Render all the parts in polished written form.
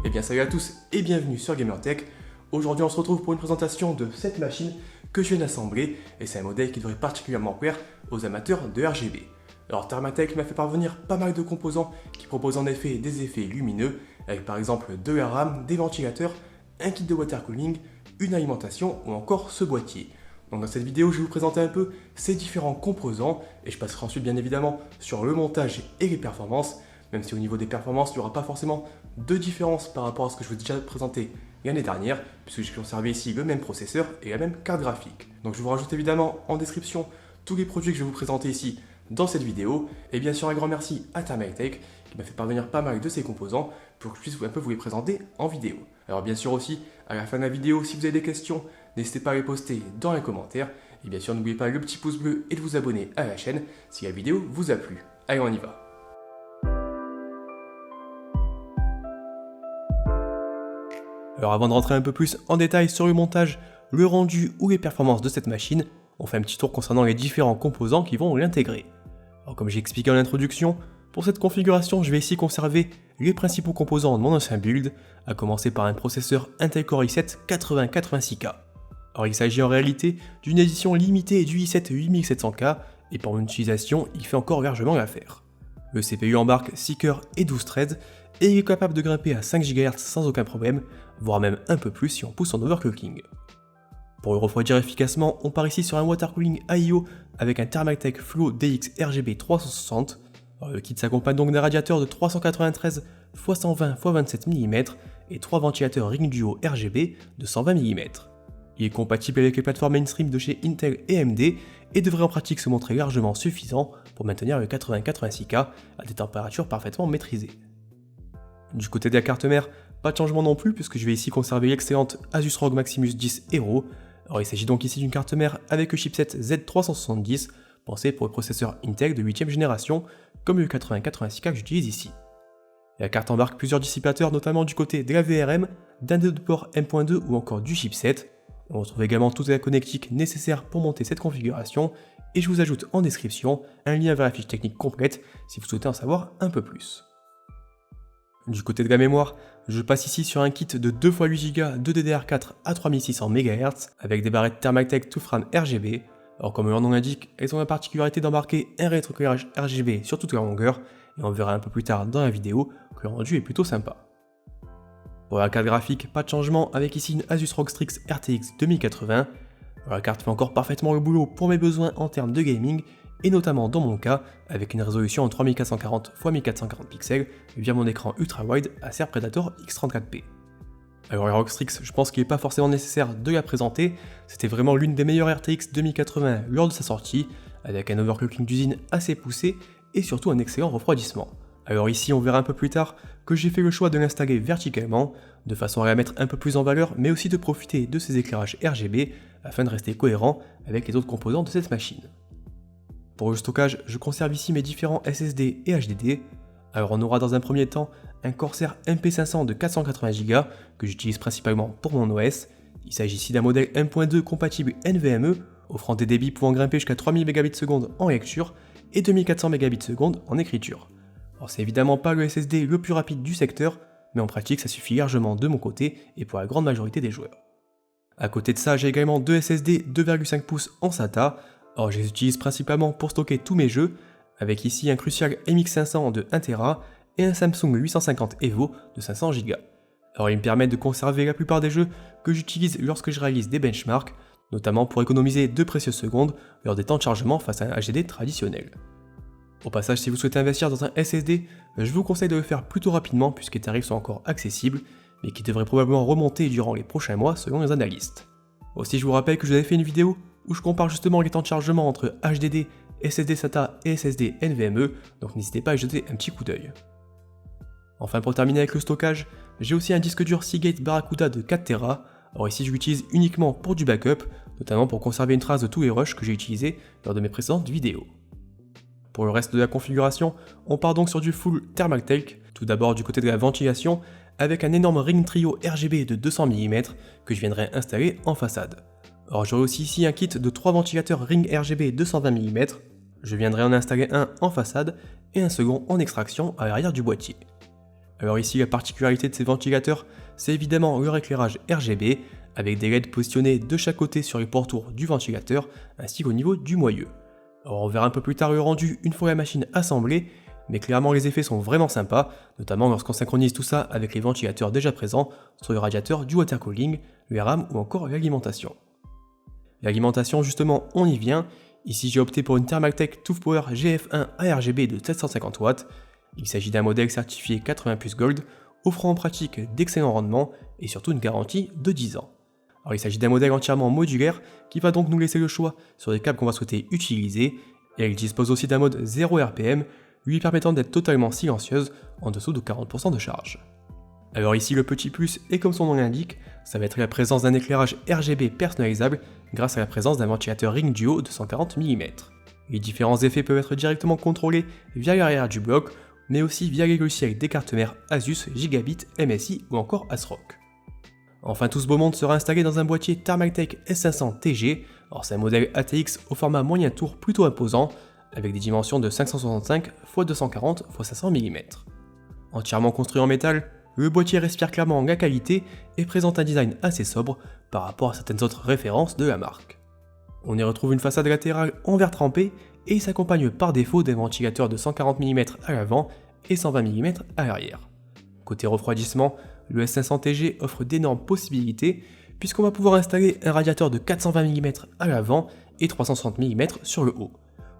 Eh bien salut à tous et bienvenue sur Gamertech. Aujourd'hui on se retrouve pour une présentation de cette machine que je viens d'assembler et c'est un modèle qui devrait particulièrement plaire aux amateurs de RGB. Alors Thermaltake m'a fait parvenir pas mal de composants qui proposent en effet des effets lumineux avec par exemple de la RAM, des ventilateurs, un kit de water cooling, une alimentation ou encore ce boîtier. Donc dans cette vidéo je vais vous présenter un peu ces différents composants et je passerai ensuite bien évidemment sur le montage et les performances, même si au niveau des performances il n'y aura pas forcément de différence par rapport à ce que je vous ai déjà présenté l'année dernière, puisque j'ai conservé ici le même processeur et la même carte graphique. Donc je vous rajoute évidemment en description tous les produits que je vais vous présenter ici dans cette vidéo, et bien sûr un grand merci à Thermaltake qui m'a fait parvenir pas mal de ces composants pour que je puisse un peu vous les présenter en vidéo. Alors bien sûr aussi, à la fin de la vidéo, si vous avez des questions, n'hésitez pas à les poster dans les commentaires, et bien sûr n'oubliez pas le petit pouce bleu et de vous abonner à la chaîne si la vidéo vous a plu. Allez, on y va. Alors avant de rentrer un peu plus en détail sur le montage, le rendu ou les performances de cette machine, on fait un petit tour concernant les différents composants qui vont l'intégrer. Alors comme j'ai expliqué en introduction, pour cette configuration je vais ici conserver les principaux composants de mon ancien build, à commencer par un processeur Intel Core i7 8086K. Alors il s'agit en réalité d'une édition limitée du i7 8700K, et pour mon utilisation il fait encore largement l'affaire. Le CPU embarque 6 cœurs et 12 threads, et il est capable de grimper à 5 GHz sans aucun problème, voire même un peu plus si on pousse en overclocking. Pour le refroidir efficacement, on part ici sur un water cooling AIO avec un Thermaltake Flow DX RGB 360. Le kit s'accompagne donc d'un radiateur de 393 x 120 x 27 mm et 3 ventilateurs Ring Duo RGB de 120 mm. Il est compatible avec les plateformes mainstream de chez Intel et AMD et devrait en pratique se montrer largement suffisant pour maintenir le 8086K à des températures parfaitement maîtrisées. Du côté de la carte mère, pas de changement non plus puisque je vais ici conserver l'excellente Asus ROG Maximus 10 Hero. Alors il s'agit donc ici d'une carte mère avec le chipset Z370 pensé pour le processeur Intel de 8ème génération comme le 8086K que j'utilise ici. La carte embarque plusieurs dissipateurs notamment du côté de la VRM, d'un de port M.2 ou encore du chipset. On retrouve également toute la connectique nécessaire pour monter cette configuration et je vous ajoute en description un lien vers la fiche technique complète si vous souhaitez en savoir un peu plus. Du côté de la mémoire, je passe ici sur un kit de 2 x 8 Go de DDR4 à 3600 MHz avec des barrettes Thermaltake Toothram RGB. Alors comme leur nom l'indique, elles ont la particularité d'embarquer un rétroéclairage RGB sur toute la longueur et on verra un peu plus tard dans la vidéo que le rendu est plutôt sympa. Pour la carte graphique, pas de changement avec ici une Asus ROG Strix RTX 2080. Alors, la carte fait encore parfaitement le boulot pour mes besoins en termes de gaming et notamment dans mon cas avec une résolution en 3440 x 1440 pixels via mon écran ultra-wide Acer Predator X34P. Alors la ROG Strix, je pense qu'il n'est pas forcément nécessaire de la présenter, c'était vraiment l'une des meilleures RTX 2080 lors de sa sortie, avec un overclocking d'usine assez poussé et surtout un excellent refroidissement. Alors ici on verra un peu plus tard que j'ai fait le choix de l'installer verticalement, de façon à la mettre un peu plus en valeur, mais aussi de profiter de ses éclairages RGB afin de rester cohérent avec les autres composants de cette machine. Pour le stockage, je conserve ici mes différents SSD et HDD. Alors on aura dans un premier temps un Corsair MP500 de 480 Go que j'utilise principalement pour mon OS. Il s'agit ici d'un modèle 1.2 compatible NVMe, offrant des débits pouvant grimper jusqu'à 3000 Mbps en lecture et 2400 Mbps en écriture. Alors c'est évidemment pas le SSD le plus rapide du secteur, mais en pratique ça suffit largement de mon côté et pour la grande majorité des joueurs. À côté de ça, j'ai également deux SSD 2,5 pouces en SATA. Alors je les utilise principalement pour stocker tous mes jeux, avec ici un Crucial MX500 de 1TB et un Samsung 850 EVO de 500 Go. Alors ils me permettent de conserver la plupart des jeux que j'utilise lorsque je réalise des benchmarks, notamment pour économiser de précieuses secondes lors des temps de chargement face à un HDD traditionnel. Au passage, si vous souhaitez investir dans un SSD, je vous conseille de le faire plutôt rapidement puisque les tarifs sont encore accessibles, mais qui devraient probablement remonter durant les prochains mois selon les analystes. Aussi je vous rappelle que je vous avais fait une vidéo où je compare justement les temps de chargement entre HDD, SSD SATA et SSD NVMe, donc n'hésitez pas à y jeter un petit coup d'œil. Enfin pour terminer avec le stockage, j'ai aussi un disque dur Seagate Barracuda de 4TB, alors ici je l'utilise uniquement pour du backup, notamment pour conserver une trace de tous les rushs que j'ai utilisés lors de mes précédentes vidéos. Pour le reste de la configuration, on part donc sur du full Thermaltake, tout d'abord du côté de la ventilation, avec un énorme ring trio RGB de 200 mm que je viendrai installer en façade. Alors j'aurai aussi ici un kit de 3 ventilateurs Ring RGB 220 mm, je viendrai en installer un en façade et un second en extraction à l'arrière du boîtier. Alors ici, la particularité de ces ventilateurs, c'est évidemment leur éclairage RGB, avec des LED positionnés de chaque côté sur les pourtours du ventilateur, ainsi qu'au niveau du moyeu. Alors on verra un peu plus tard le rendu une fois la machine assemblée, mais clairement les effets sont vraiment sympas, notamment lorsqu'on synchronise tout ça avec les ventilateurs déjà présents sur le radiateur du water cooling, les rames ou encore l'alimentation. L'alimentation justement, on y vient. Ici j'ai opté pour une Thermaltake ToughPower GF1 ARGB de 750 watts. Il s'agit d'un modèle certifié 80 Gold, offrant en pratique d'excellents rendements et surtout une garantie de 10 ans. Alors il s'agit d'un modèle entièrement modulaire qui va donc nous laisser le choix sur les câbles qu'on va souhaiter utiliser, et il dispose aussi d'un mode 0 RPM, lui permettant d'être totalement silencieuse en dessous de 40% de charge. Alors ici le petit plus, et comme son nom l'indique, ça va être la présence d'un éclairage RGB personnalisable grâce à la présence d'un ventilateur Ring Duo de 140 mm. Les différents effets peuvent être directement contrôlés via l'arrière du bloc, mais aussi via les logiciels des cartes mères Asus, Gigabit, MSI ou encore ASRock. Enfin tout ce beau monde sera installé dans un boîtier Thermaltake S500 TG, alors c'est un modèle ATX au format moyen tour plutôt imposant, avec des dimensions de 565 x 240 x 500 mm. Entièrement construit en métal, le boîtier respire clairement la qualité et présente un design assez sobre par rapport à certaines autres références de la marque. On y retrouve une façade latérale en verre trempé et il s'accompagne par défaut d'un ventilateur de 140 mm à l'avant et 120 mm à l'arrière. Côté refroidissement, le S500 TG offre d'énormes possibilités puisqu'on va pouvoir installer un radiateur de 420 mm à l'avant et 360 mm sur le haut.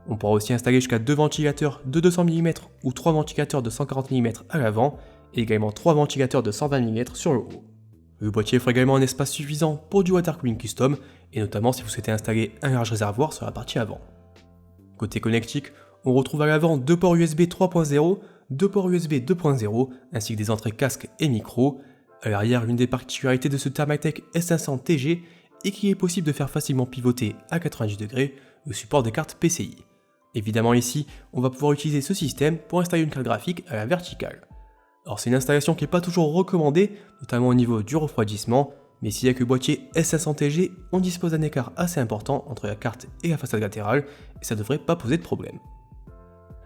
On pourra aussi installer jusqu'à 2 ventilateurs de 200 mm ou 3 ventilateurs de 140 mm à l'avant et également 3 ventilateurs de 120 mm sur le haut. Le boîtier offre également un espace suffisant pour du water cooling custom et notamment si vous souhaitez installer un large réservoir sur la partie avant. Côté connectique, on retrouve à l'avant 2 ports USB 3.0, 2 ports USB 2.0 ainsi que des entrées casque et micro. À l'arrière, l'une des particularités de ce Thermaltake S500 TG est qu'il est possible de faire facilement pivoter à 90 degrés le support des cartes PCI. Évidemment ici, on va pouvoir utiliser ce système pour installer une carte graphique à la verticale. Alors c'est une installation qui n'est pas toujours recommandée, notamment au niveau du refroidissement, mais si avec le boîtier S500 TG, on dispose d'un écart assez important entre la carte et la façade latérale, et ça ne devrait pas poser de problème.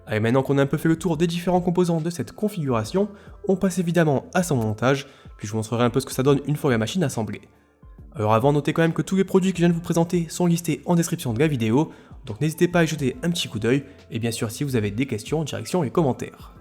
Allez, maintenant qu'on a un peu fait le tour des différents composants de cette configuration, on passe évidemment à son montage, puis je vous montrerai un peu ce que ça donne une fois la machine assemblée. Alors avant, notez quand même que tous les produits que je viens de vous présenter sont listés en description de la vidéo, donc n'hésitez pas à y jeter un petit coup d'œil, et bien sûr si vous avez des questions, direction les commentaires.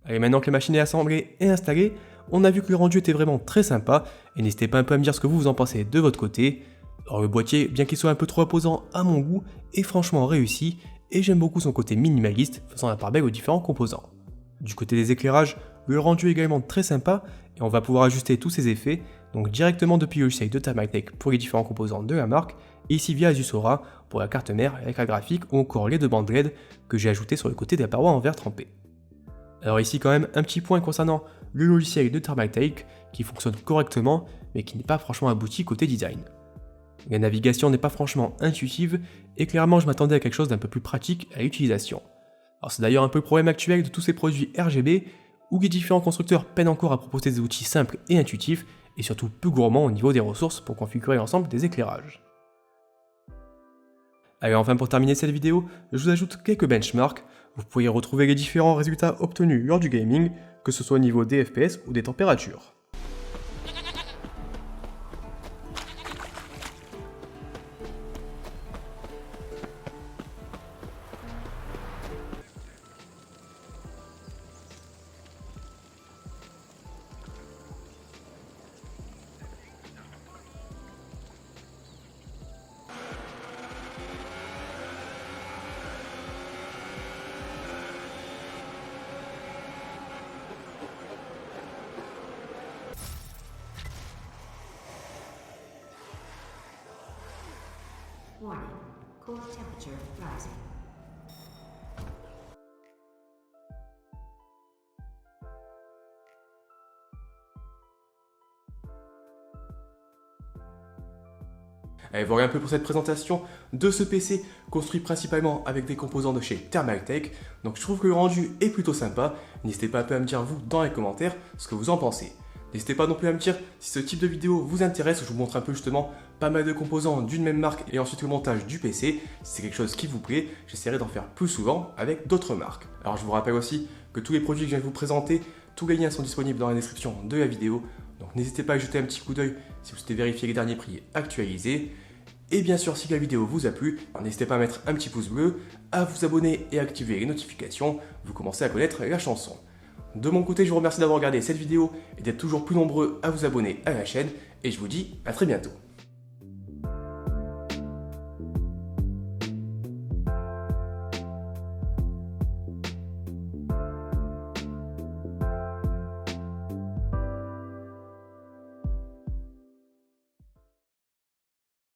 Allez, maintenant que la machine est assemblée et installée, on a vu que le rendu était vraiment très sympa, et n'hésitez pas un peu à me dire ce que vous en pensez de votre côté. Alors le boîtier, bien qu'il soit un peu trop imposant à mon goût, est franchement réussi, et j'aime beaucoup son côté minimaliste, faisant la part belle aux différents composants. Du côté des éclairages, le rendu est également très sympa, et on va pouvoir ajuster tous ces effets, donc directement depuis le logiciel de Thermaltake pour les différents composants de la marque, et ici via Asus Aura pour la carte mère, l'écran graphique ou encore les deux bandes LED que j'ai ajoutées sur le côté de la paroi en verre trempé. Alors ici quand même un petit point concernant le logiciel de Thermaltake qui fonctionne correctement mais qui n'est pas franchement abouti côté design. La navigation n'est pas franchement intuitive et clairement je m'attendais à quelque chose d'un peu plus pratique à l'utilisation. Alors c'est d'ailleurs un peu le problème actuel de tous ces produits RGB où les différents constructeurs peinent encore à proposer des outils simples et intuitifs et surtout peu gourmands au niveau des ressources pour configurer l'ensemble des éclairages. Allez, enfin pour terminer cette vidéo, je vous ajoute quelques benchmarks. Vous pourriez retrouver les différents résultats obtenus lors du gaming, que ce soit au niveau des FPS ou des températures. Warning, core temperature rising. Allez, voilà un peu pour cette présentation de ce PC construit principalement avec des composants de chez Thermaltake. Donc je trouve que le rendu est plutôt sympa. N'hésitez pas un peu à me dire vous dans les commentaires ce que vous en pensez. N'hésitez pas non plus à me dire si ce type de vidéo vous intéresse, où je vous montre un peu justement pas mal de composants d'une même marque et ensuite le montage du PC. Si c'est quelque chose qui vous plaît, j'essaierai d'en faire plus souvent avec d'autres marques. Alors je vous rappelle aussi que tous les produits que je viens de vous présenter, tous les liens sont disponibles dans la description de la vidéo. Donc n'hésitez pas à jeter un petit coup d'œil si vous souhaitez vérifier les derniers prix actualisés. Et bien sûr, si la vidéo vous a plu, n'hésitez pas à mettre un petit pouce bleu, à vous abonner et à activer les notifications, vous commencez à connaître la chanson. De mon côté, je vous remercie d'avoir regardé cette vidéo et d'être toujours plus nombreux à vous abonner à la chaîne, et je vous dis à très bientôt.